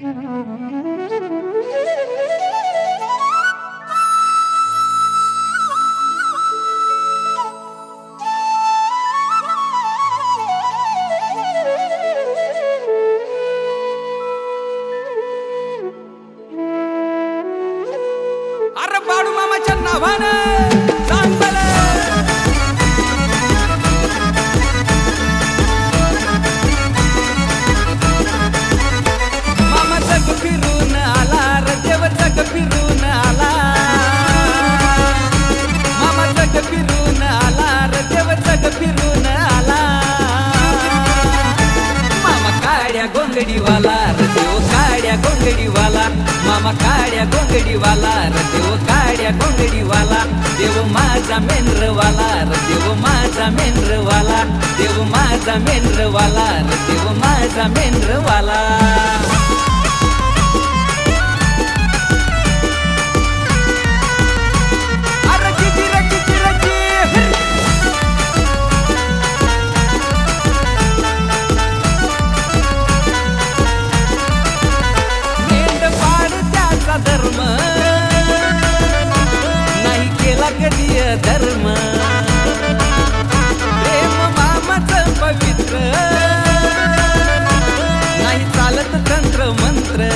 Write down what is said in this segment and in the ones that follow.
अरे बाळू मामाच्या नावानं चांगलं मामा जग फिरून आला रे देव जग फिरून आला मामा जग फिरून आला रे देव जग फिरून आला मामा काड्या गोंगडीवाला रे देव काड्या गोंगडीवाला मामा काड्या गोंगडीवाला रे देव काड्या गोंगडीवाला देव माझा मेंढरवाला रे देव माझा मेंढरवाला देव माझा मेंढरवाला रे देव माझा मेंढरवाला धर्म नाही केला कधी धर्म प्रेम मामाचं पवित्र नाही चालत तंत्र मंत्र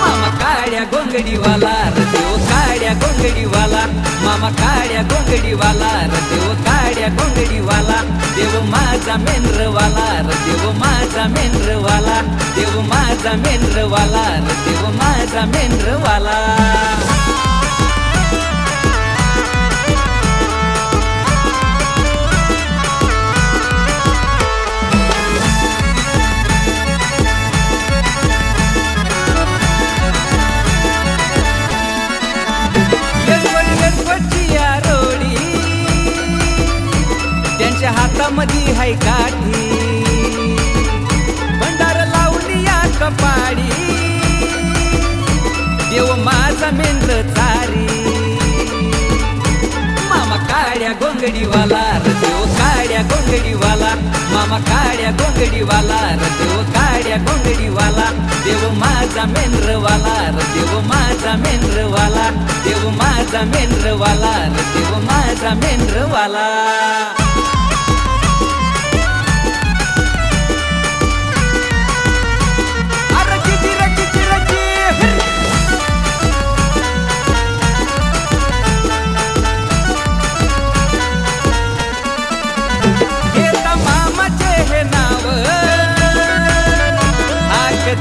मामा काड्या गोंगडीवाला रे देव काड्या गोंगडीवाला मामा काड्या गोंगडीवाला रे देव काड्या गोंगडीवाला देव माझा मेंढरवाला रे देव माझा मेंढरवाला देव माझा मेंढरवाला रे देव माझा मेंढरवाला त्यांच्या हातामध्ये हाय काठी भंडार लावली या कपाडी देव माझा मेंढर चारी मामा काड्या गोंगडीवाला रे देव काड्या गोंगडीवाला मामा काड्या गोंगडीवाला रे देव काड्या गोंगडीवाला देव माझा मेंढरवाला रे देव माझा मेंढरवाला देव माझा मेंढरवाला रे देव माझा मेंढरवाला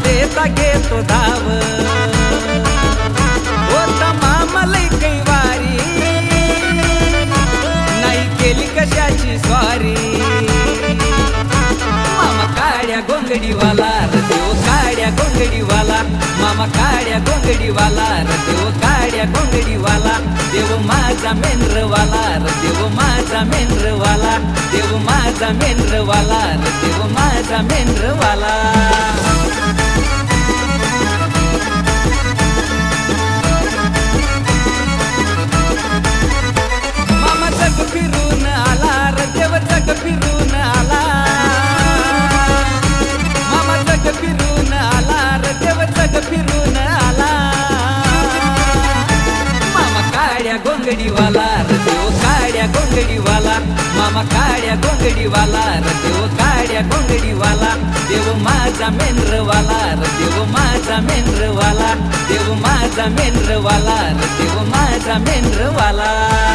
देता घेतो धाव होता मामा लई काही वारी नाही केली कशाची स्वारी मामा काड्या गोंगडीवाला रे देव काड्या गोंगडीवाला मामा काड्या गोंगडीवाला रे देव काड्या गोंगडीवाला देव माझा मेंढरवाला रे देव माझा मेंढरवाला देव माझा मेंढरवाला रे देव माझा मेंढरवाला जग फिरून आला रे देव जग फिरून आला मामा जग फिरून आला रे देव जग फिरून आला मामा काड्या गोंगडीवाला रे देव काड्या गोंगडीवाला मामा काड्या गोंगडीवाला रे देव काड्या गोंगडीवाला देव माझा मेंढरवाला रे देव माझा मेंढरवाला देव माझा मेंढरवाला रे देव माझा मेंढरवाला